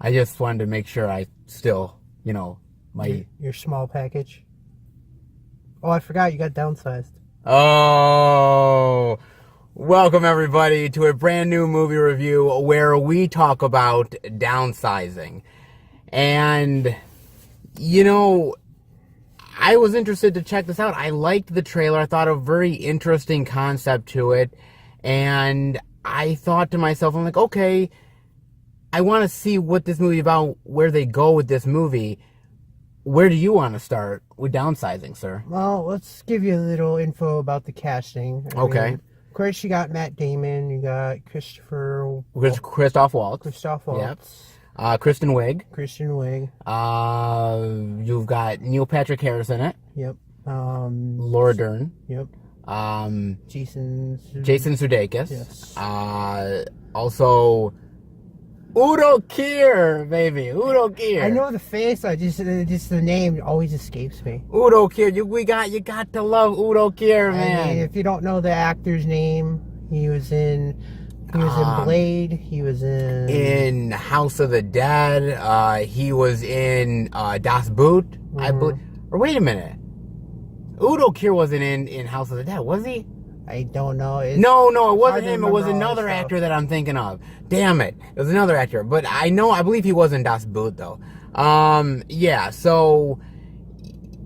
I just wanted to make sure I still, your small package. Oh, I forgot you got downsized. Oh, welcome everybody to a brand new movie review where we talk about downsizing. And, I was interested to check this out. I liked the trailer. I thought a very interesting concept to it. And I thought to myself, I'm like, okay, I want to see what this movie is about, where they go with this movie. Where do you want to start with downsizing, sir? Well, let's give you a little info about the casting. Okay. Of course, you got Matt Damon. You got Christoph Waltz. Yep. Kristen Wiig. Kristen Wiig. You've got Neil Patrick Harris in it. Yep. Laura Dern. Yep. Jason Sudeikis. Yes. Also, Udo Kier, baby. Udo Kier. I know the face. Just the name always escapes me. Udo Kier. You got to love Udo Kier, man. I mean, if you don't know the actor's name, he was in Blade. He was in House of the Dead. He was in Das Boot. Mm-hmm. I believe. Or wait a minute. Udo Kier wasn't in House of the Dead, was he? I don't know. No, it wasn't him. It was another actor that I'm thinking of. Damn it. It was another actor. But I believe he was in Das Boot, though. Yeah, so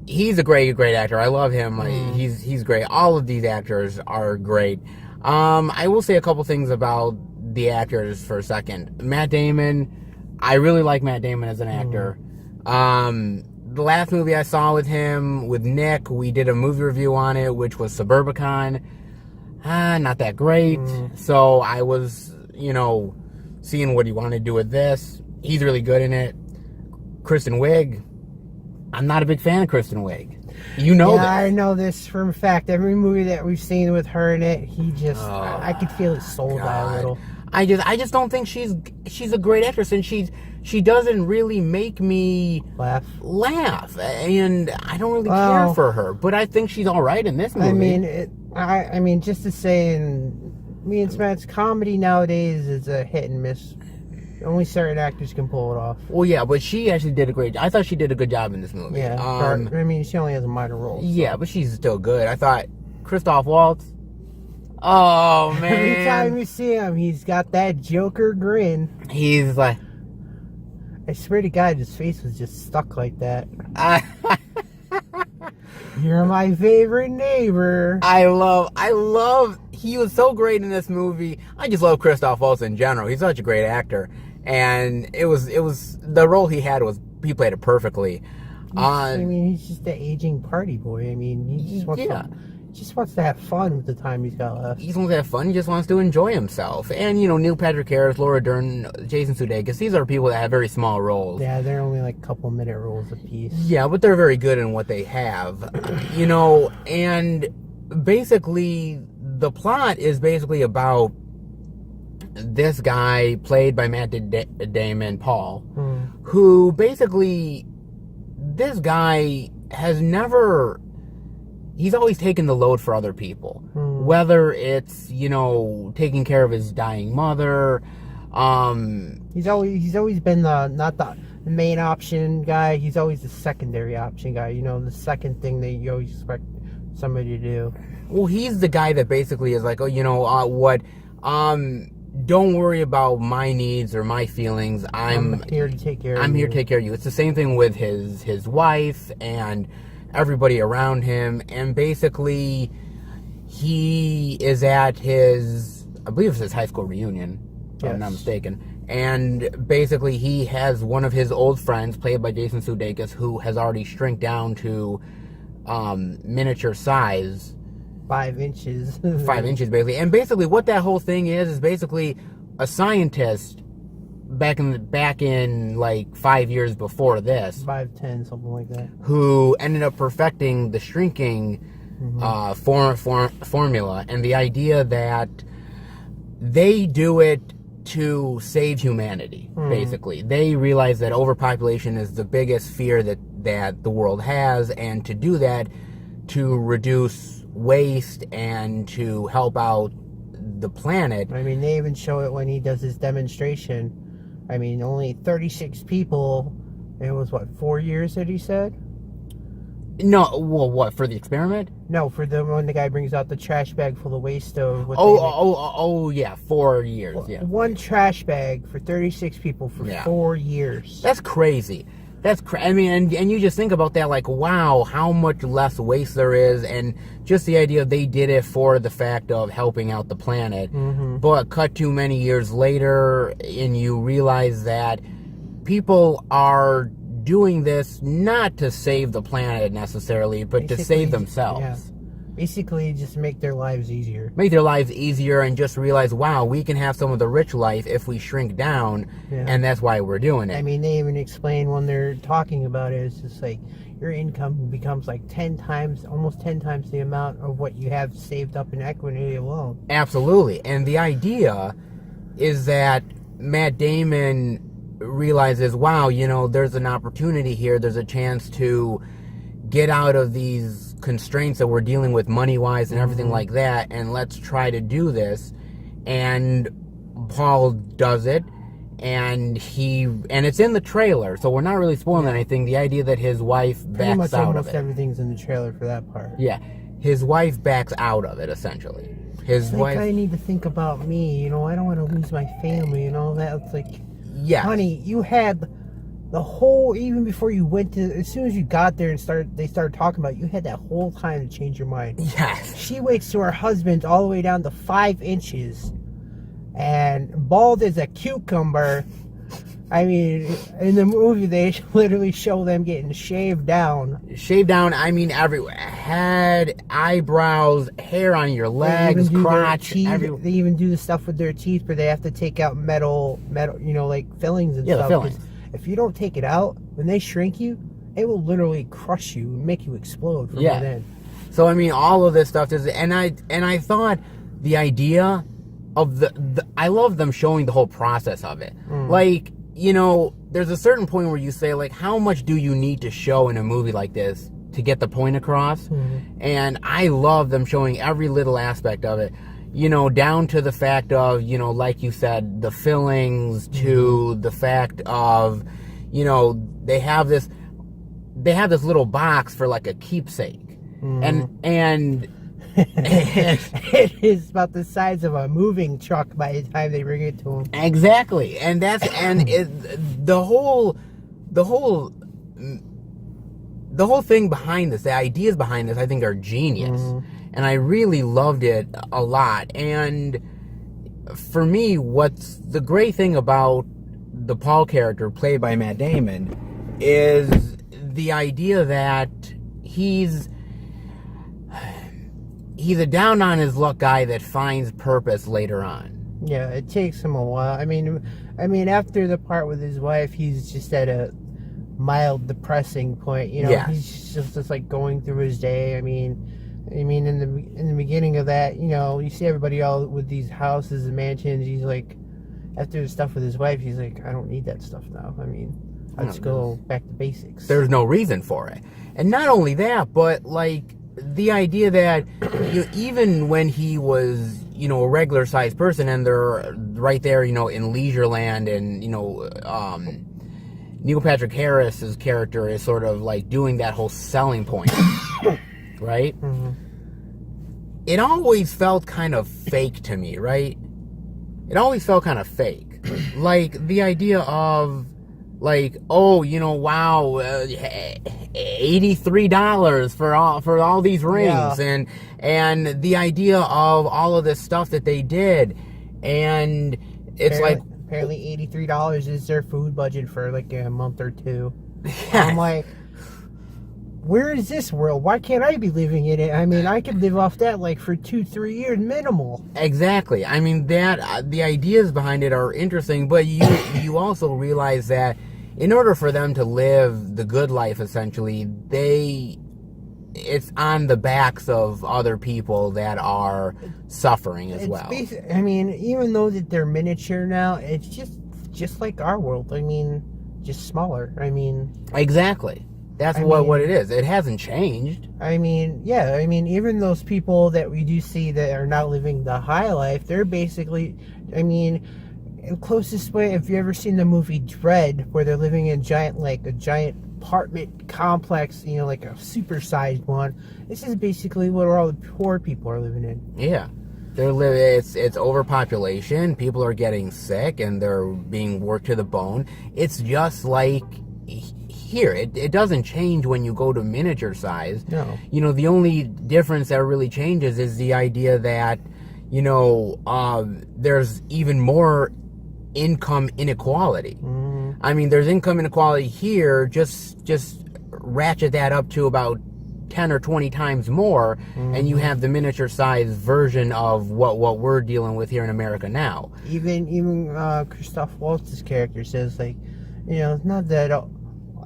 he's a great actor. I love him. He's great. All of these actors are great. I will say a couple things about the actors for a second. Matt Damon, I really like Matt Damon as an actor. The last movie I saw with him, with Nick, we did a movie review on it, which was Suburbicon. Not that great. So I was, seeing what he wanted to do with this. He's really good in it. Kristen Wiig, I'm not a big fan of Kristen Wiig. You know that. I know this from fact. Every movie that we've seen with her in it, I could feel his soul die a little. I just don't think she's a great actress, and she doesn't really make me laugh, and I don't really care for her. But I think she's all right in this movie. I mean, just to say, me and Smatt's comedy nowadays is a hit and miss. Only certain actors can pull it off. Well, yeah, but she actually did a great job. I thought she did a good job in this movie. Yeah, she only has a minor role. Yeah, but she's still good. I thought Christoph Waltz. Oh, man. Every time you see him, he's got that Joker grin. He's like... I swear to God, his face was just stuck like that. You're my favorite neighbor. I love... He was so great in this movie. I just love Christoph Waltz in general. He's such a great actor. And it was the role he had he played it perfectly. He's just the aging party boy. I mean, he just wants to have fun with the time he's got left. He just wants to have fun. He just wants to enjoy himself. And, Neil Patrick Harris, Laura Dern, Jason Sudeikis, these are people that have very small roles. Yeah, they're only like couple-minute roles apiece. Yeah, but they're very good in what they have. And basically, the plot is basically about this guy, played by Matt Damon, Paul, who basically, this guy has never... He's always taken the load for other people. Whether it's, taking care of his dying mother. He's always been not the main option guy. He's always the secondary option guy. The second thing that you always expect somebody to do. Well, he's the guy that basically is like, don't worry about my needs or my feelings. I'm here to take care of you. I'm here to take care of you. It's the same thing with his wife and everybody around him. And basically, he is at I believe it's his high school reunion, if I'm not mistaken. And basically, he has one of his old friends, played by Jason Sudeikis, who has already shrunk down to miniature size. 5 inches. 5 inches, basically. And basically, what that whole thing is basically a scientist back in like 5 years before this. 5'10", something like that. Who ended up perfecting the shrinking formula, and the idea that they do it to save humanity, basically. They realize that overpopulation is the biggest fear that the world has, and to do that, to reduce waste and to help out the planet. I mean, they even show it when he does his demonstration I mean, only 36 people. It was, what, 4 years that he said? No, well, what, for the experiment? No, for when the guy brings out the trash bag full of waste of... Yeah, 4 years, yeah. One trash bag for 36 people for 4 years. That's crazy. I mean, and you just think about that, like, wow, how much less waste there is, and just the idea they did it for the fact of helping out the planet. But cut to many years later, and you realize that people are doing this not to save the planet necessarily, but to save themselves. Yeah. Basically, just make their lives easier. Make their lives easier and just realize, wow, we can have some of the rich life if we shrink down, and that's why we're doing it. I mean, they even explain when they're talking about it, it's just like your income becomes like 10 times, almost 10 times the amount of what you have saved up in equity alone. Absolutely. And the idea is that Matt Damon realizes, wow, you know, there's an opportunity here. There's a chance to get out of these constraints that we're dealing with money-wise and everything like that, and let's try to do this. And Paul does it, and it's in the trailer, so we're not really spoiling anything. The idea that his wife backs out of it. Almost everything's in the trailer for that part. Yeah, his wife backs out of it, essentially. His wife... I need to think about me, you know, I don't want to lose my family and all that. It's like, honey, you had the whole, even before you went to, as soon as you got there and they started talking about it, you had that whole time to change your mind. Yes. She waits to her husband all the way down to 5 inches and bald as a cucumber. I mean, in the movie, they literally show them getting shaved down. Shaved down, I mean, everywhere. Head, eyebrows, hair on your legs, crotch. They even do the stuff with their teeth where they have to take out metal, you know, like fillings and stuff. The fillings. If you don't take it out, when they shrink you, it will literally crush you and make you explode from within. So, I mean, all of this stuff is... And I thought the idea of I love them showing the whole process of it. Like, you know, there's a certain point where you say, like, how much do you need to show in a movie like this to get the point across? And I love them showing every little aspect of it. You know, down to the fact of, you know, like you said, the fillings, to the fact of, you know, they have this little box for like a keepsake. And it is about the size of a moving truck by the time they bring it to them. Exactly. And that's, the whole thing behind this, the ideas behind this, I think are genius. And I really loved it a lot. And for me, what's the great thing about the Paul character played by Matt Damon is the idea that he's a down on his luck guy that finds purpose later on. Yeah, it takes him a while. I mean, after the part with his wife, he's just at a mild depressing point. You know, he's just like going through his day. I mean, in the beginning of that, you know, you see everybody all with these houses and mansions. He's like, after the stuff with his wife, he's like, I don't need that stuff now. I mean, let's go back to basics. There's no reason for it. And not only that, but like the idea that even when he was, you know, a regular sized person, and they're right there, you know, in Leisureland, and, you know, Neil Patrick Harris's character is sort of like doing that whole selling point. Right? It always felt kind of fake to me, right? It always felt kind of fake. Like, the idea of, like, oh, you know, wow, $83 for all these rings, and the idea of all of this stuff that they did, and it's apparently $83 is their food budget for like a month or two. I'm like, where is this world? Why can't I be living in it? I mean, I could live off that like for 2-3 years minimal. Exactly. I mean, that the ideas behind it are interesting, but you also realize that in order for them to live the good life, essentially, it's on the backs of other people that are suffering as well. I mean, even though that they're miniature now, it's just like our world. I mean, just smaller. I mean, exactly. That's what it is. It hasn't changed. I mean, yeah. I mean, even those people that we do see that are not living the high life, they're basically, I mean, closest way, if you ever seen the movie Dread, where they're living in a giant apartment complex, like a supersized one. This is basically what all the poor people are living in. Yeah. It's overpopulation. People are getting sick and they're being worked to the bone. It's just like here. It doesn't change when you go to miniature size. No. The only difference that really changes is the idea that, there's even more income inequality. Mm. I mean, there's income inequality here. Just ratchet that up to about 10 or 20 times more, and you have the miniature size version of what we're dealing with here in America now. Even Christoph Waltz's character says, like, it's not that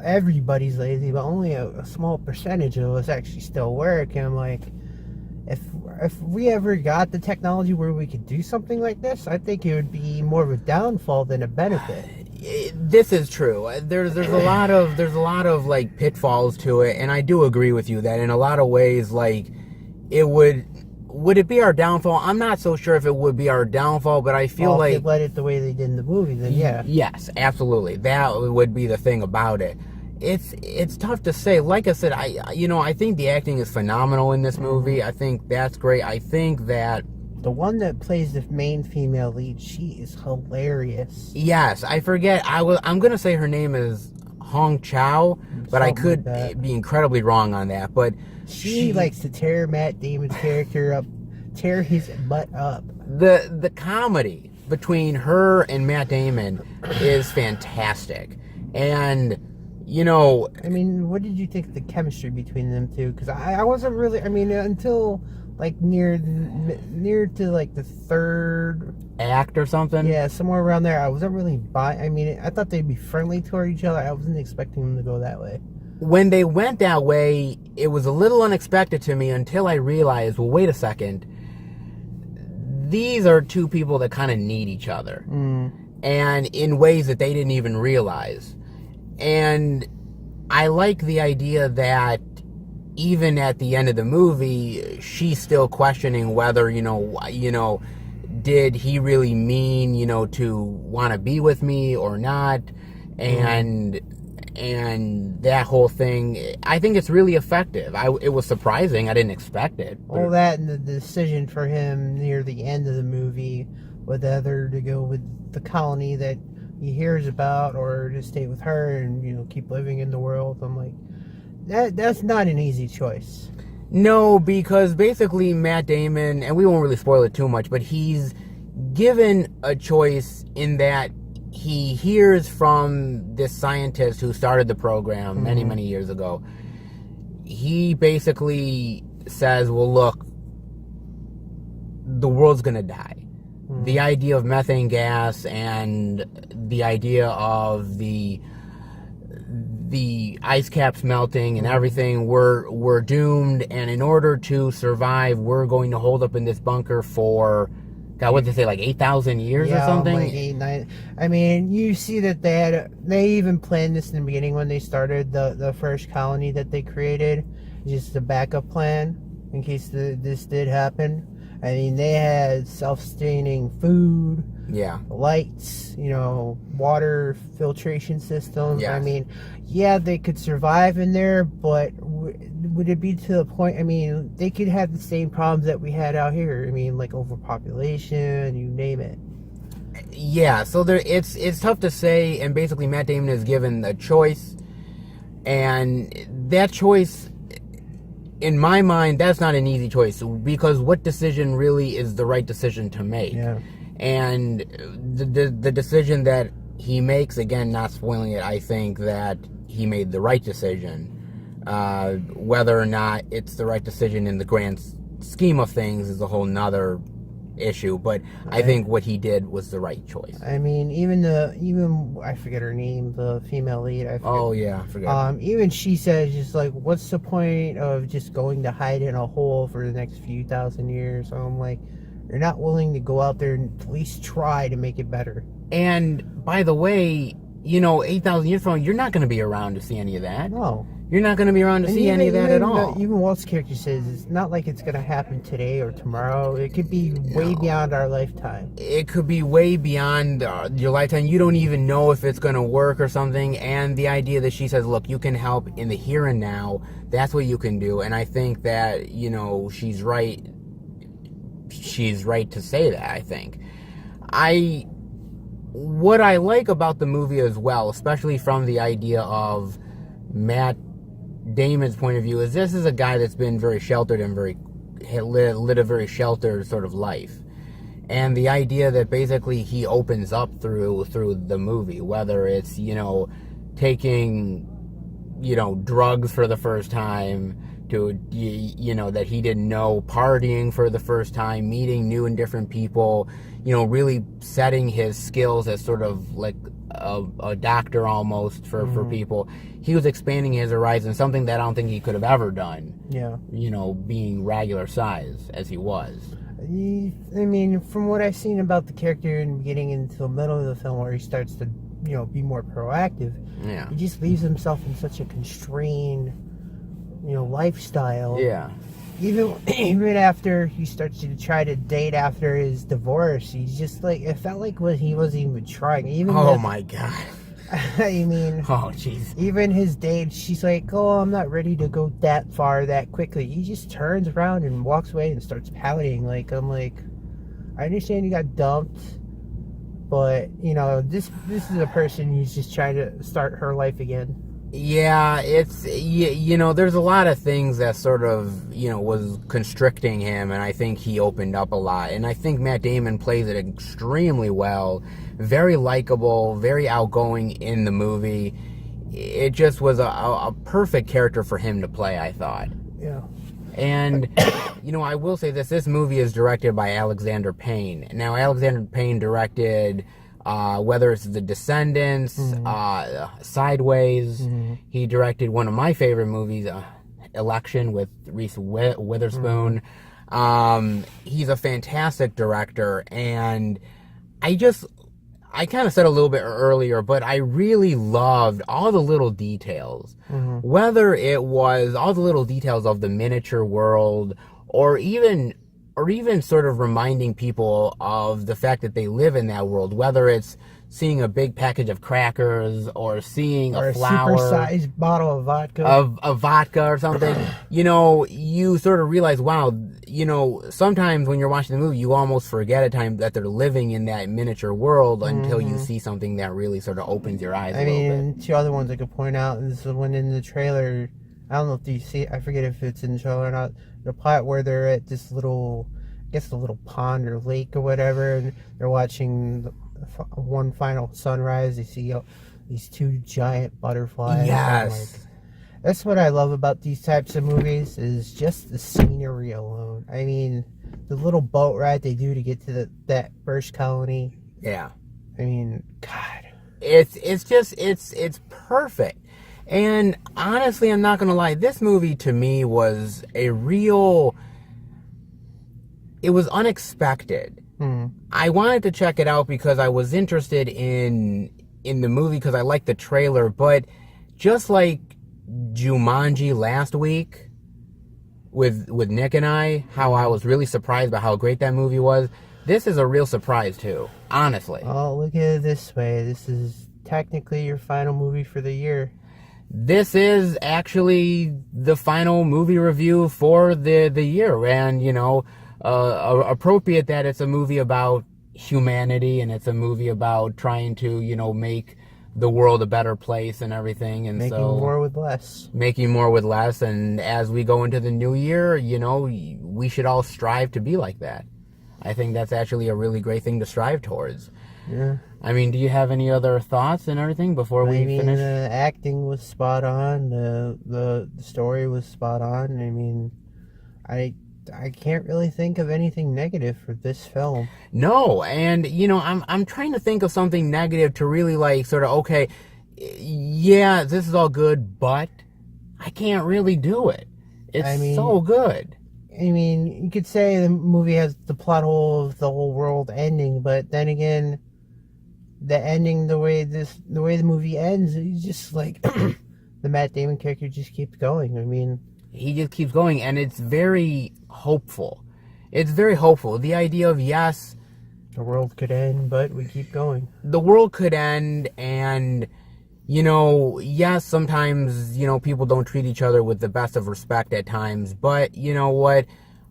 everybody's lazy, but only a small percentage of us actually still work. And I'm like, if we ever got the technology where we could do something like this, I think it would be more of a downfall than a benefit. This is true. There's a lot of like pitfalls to it, and I do agree with you that in a lot of ways, like, it would it be our downfall? I'm not so sure if it would be our downfall, but I feel like if they let it the way they did in the movie, then yeah. Yes, absolutely. That would be the thing about it. It's tough to say. Like I said, I think the acting is phenomenal in this movie. I think that's great. I think that the one that plays the main female lead, she is hilarious. Yes, I forget. I'm gonna say her name is Hong Chow, but I could be incredibly wrong on that. But she likes to tear Matt Damon's character up, tear his butt up. The comedy between her and Matt Damon is fantastic, and I mean, what did you think of the chemistry between them two? Because I wasn't really. I mean, until like near to like the third act or something. Yeah, somewhere around there. I wasn't really I mean, I thought they'd be friendly toward each other. I wasn't expecting them to go that way. When they went that way, it was a little unexpected to me until I realized, well, wait a second. These are two people that kind of need each other. And in ways that they didn't even realize. And I like the idea that even at the end of the movie, she's still questioning whether, did he really mean, to want to be with me or not? And that whole thing, I think it's really effective. It was surprising. I didn't expect it. All that and the decision for him near the end of the movie, whether to go with the colony that he hears about or to stay with her and, keep living in the world. I'm like, that's not an easy choice. No, because basically Matt Damon, and we won't really spoil it too much, but he's given a choice in that he hears from this scientist who started the program many, many years ago. He basically says, well, look, the world's going to die. The idea of methane gas and the idea of the ice caps melting and everything, we're doomed, and in order to survive, we're going to hold up in this bunker for, God, what did they say, like 8,000 years or something? Like 8, 9. I mean, you see that they even planned this in the beginning when they started the first colony that they created, just a backup plan in case this did happen. I mean, they had self-sustaining food, lights, water filtration systems. Yes. I mean, they could survive in there, but would it be to the point? I mean, they could have the same problems that we had out here. I mean, like overpopulation, you name it. Yeah, so it's tough to say, and basically Matt Damon is given a choice, and that choice, in my mind, that's not an easy choice, because what decision really is the right decision to make? Yeah. And the decision that he makes, again, not spoiling it, I think that he made the right decision. Whether or not it's the right decision in the grand scheme of things is a whole nother issue, but I think what he did was the right choice. I mean, even I forget her name, the female lead. I forget. Even she says, just like, what's the point of just going to hide in a hole for the next few thousand years? So I'm like, you're not willing to go out there and at least try to make it better. And by the way, 8,000 years from now, you're not going to be around to see any of that. No. you're not going to be around to see any of that at all. Even Walt's character says it's not like it's going to happen today or tomorrow. It could be way beyond our lifetime. It could be way beyond your lifetime. You don't even know if it's going to work or something. And the idea that she says, look, you can help in the here and now. That's what you can do. And I think that, she's right. She's right to say that, I think. What I like about the movie as well, especially from the idea of Matt Damon's point of view, is this is a guy that's been very sheltered and led a very sheltered sort of life. And the idea that basically he opens up through the movie, whether it's, taking, drugs for the first time, to, that he didn't know, partying for the first time, meeting new and different people, really setting his skills as sort of like a doctor almost for people. He was expanding his horizon, something that I don't think he could have ever done. Yeah. Being regular size as he was. I mean, from what I've seen about the character in the beginning into the middle of the film where he starts to, be more proactive, he just leaves himself in such a constrained, lifestyle. Yeah. Even after he starts to try to date after his divorce, he's just like, it felt like he wasn't even trying. My God. I mean, oh jeez. Even his date, she's like, "Oh, I'm not ready to go that far that quickly." He just turns around and walks away and starts pouting. I'm like, I understand you got dumped, but this is a person who's just trying to start her life again. Yeah, it's there's a lot of things that sort of was constricting him, and I think he opened up a lot, and I think Matt Damon plays it extremely well. Very likable, very outgoing in the movie. It just was a perfect character for him to play, I thought. Yeah. And, I will say this movie is directed by Alexander Payne. Now, Alexander Payne directed, whether it's The Descendants, Sideways. He directed one of my favorite movies, Election, with Reese Witherspoon. He's a fantastic director, and I kind of said a little bit earlier, but I really loved all the little details. Whether it was all the little details of the miniature world, or even sort of reminding people of the fact that they live in that world, whether it's seeing a big package of crackers or seeing a flower, super-sized bottle of vodka, of vodka or something, you sort of realize, wow, sometimes when you're watching the movie, you almost forget at times that they're living in that miniature world until you see something that really sort of opens your eyes a little bit. Two other ones I could point out, and this is the one in the trailer. I don't know if you see it, I forget if it's in the trailer or not. The part where they're at this little, I guess a little pond or lake or whatever, and they're watching one final sunrise. They see these two giant butterflies. Yes. That's what I love about these types of movies, is just the scenery alone. I mean, the little boat ride they do to get to that first colony. Yeah. I mean, God. It's perfect. And honestly, I'm not going to lie, this movie to me was it was unexpected. I wanted to check it out because I was interested in the movie because I liked the trailer, but just like Jumanji last week with Nick and I, how I was really surprised by how great that movie was, this is a real surprise too, honestly. Oh, look at it this way. This is technically your final movie for the year. This is actually the final movie review for the year, and appropriate that it's a movie about humanity, and it's a movie about trying to make the world a better place and everything, and making more with less. And as we go into the new year, we should all strive to be like that. I think that's actually a really great thing to strive towards. Yeah. I mean, do you have any other thoughts and everything before we finish? The acting was spot on. The story was spot on. I mean, I can't really think of anything negative for this film. No, and I'm trying to think of something negative to really sort of, okay, yeah, this is all good, but I can't really do it. It's so good. I mean, you could say the movie has the plot hole of the whole world ending, but then again, the ending, the way the movie ends, is just like the Matt Damon character just keeps going. I mean, he just keeps going, and it's very hopeful. It's very hopeful. The idea of, yes, the world could end, but we keep going. The world could end, and, yes, sometimes, people don't treat each other with the best of respect at times, but you know what?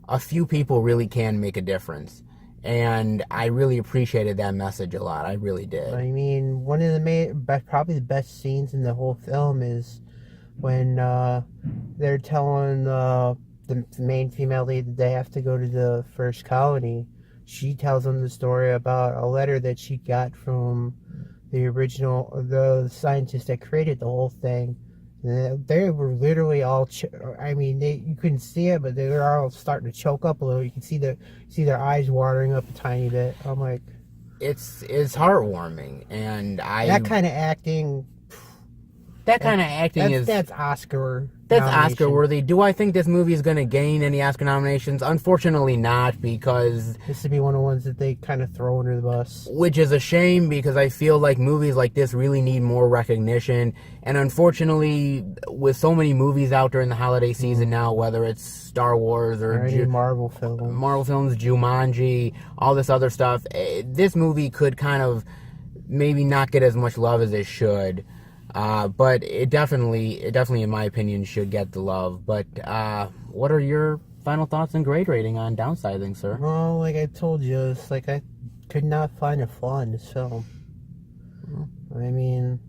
A few people really can make a difference. And I really appreciated that message a lot. I really did. I mean, one of the probably the best scenes in the whole film is when they're telling the main female lead that they have to go to the first colony. She tells them the story about a letter that she got from the scientist that created the whole thing. They were literally all, you couldn't see it, but they were all starting to choke up a little. You can see their eyes watering up a tiny bit. I'm like, it's heartwarming, and that kind of acting. That's Oscar. That's Oscar worthy. Do I think this movie is going to gain any Oscar nominations? Unfortunately not, because this would be one of the ones that they kind of throw under the bus. Which is a shame, because I feel like movies like this really need more recognition. And unfortunately, with so many movies out during the holiday season now, whether it's Star Wars or any Marvel films, Jumanji, all this other stuff, this movie could kind of maybe not get as much love as it should. But it definitely, in my opinion, should get the love. But what are your final thoughts and grade rating on Downsizing, sir? Well, like I told you, it's like I could not find a flaw in this film. I mean,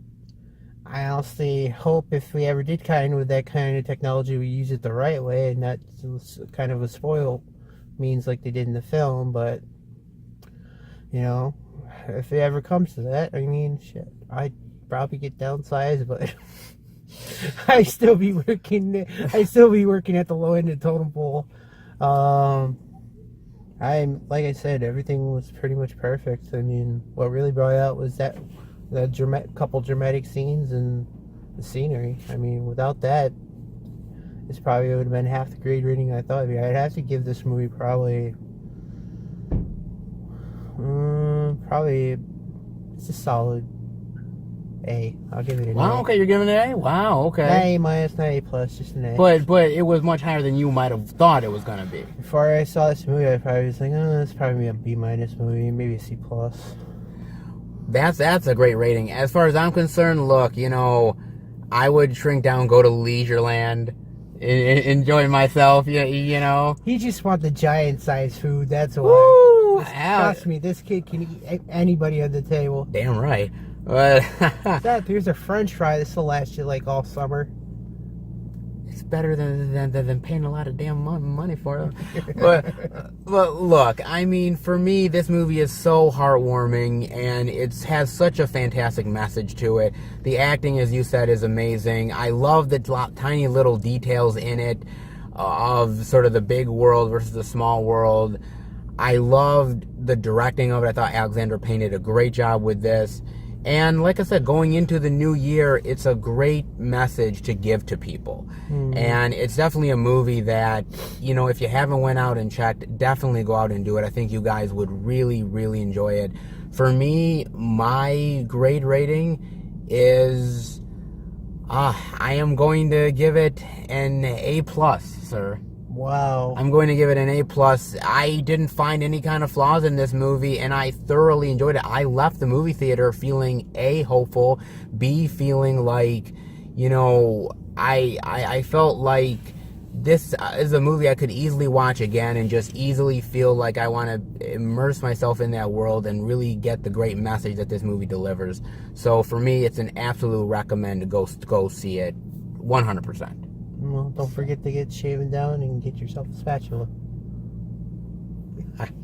I honestly hope if we ever did with that kind of technology, we use it the right way and not kind of a spoil means like they did in the film. But, if it ever comes to that, I mean, shit, I'd probably get downsized, but I still be working at the low end of the totem pole. I'm like I said, everything was pretty much perfect. I mean, what really brought out was that the couple dramatic scenes and the scenery. I mean, without that, this probably would have been half the grade rating I thought. I'd have to give this movie probably it's a solid A. I'll give it an A. Wow, okay, you're giving it an A? Wow, okay. Not A minus, not A plus, just an A. But it was much higher than you might have thought it was going to be. Before I saw this movie, I probably was like, it's probably a B minus movie, maybe a C plus. That's a great rating. As far as I'm concerned, look, I would shrink down, go to Leisureland, enjoy myself, You just want the giant-sized food, that's why. Woo! Trust me, this kid can eat anybody on the table. Damn right. Here's a French fry. This will last you like all summer. It's better than paying a lot of damn money for it. but look, I mean, for me, this movie is so heartwarming, and it has such a fantastic message to it. The acting, as you said, is amazing. I love the tiny little details in it of sort of the big world versus the small world. I loved the directing of it. I thought Alexander Payne did a great job with this. And like I said, going into the new year, it's a great message to give to people. And it's definitely a movie that, if you haven't went out and checked, definitely go out and do it. I think you guys would really, really enjoy it. For me, my grade rating is, I am going to give it an A+, sir. Wow. I'm going to give it an A+. I didn't find any kind of flaws in this movie, and I thoroughly enjoyed it. I left the movie theater feeling A, hopeful, B, feeling like, I felt like this is a movie I could easily watch again and just easily feel like I want to immerse myself in that world and really get the great message that this movie delivers. So for me, it's an absolute recommend to go see it 100%. Well, don't forget to get shaven down and get yourself a spatula.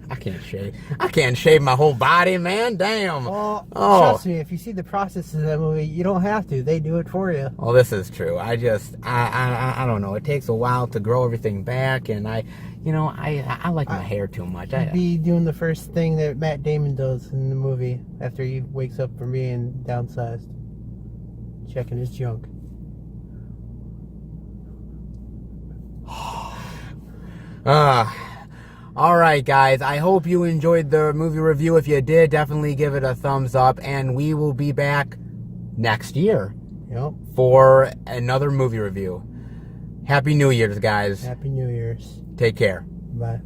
I can't shave. I can't shave my whole body, man. Damn. Well, trust me, if you see the process of that movie, you don't have to. They do it for you. Well, this is true. I don't know. It takes a while to grow everything back, and I like my hair too much. I'd be doing the first thing that Matt Damon does in the movie after he wakes up from being downsized. Checking his junk. All right, guys. I hope you enjoyed the movie review. If you did, definitely give it a thumbs up, and we will be back next year. Yep. For another movie review. Happy New Year's, guys. Happy New Year's. Take care. Bye.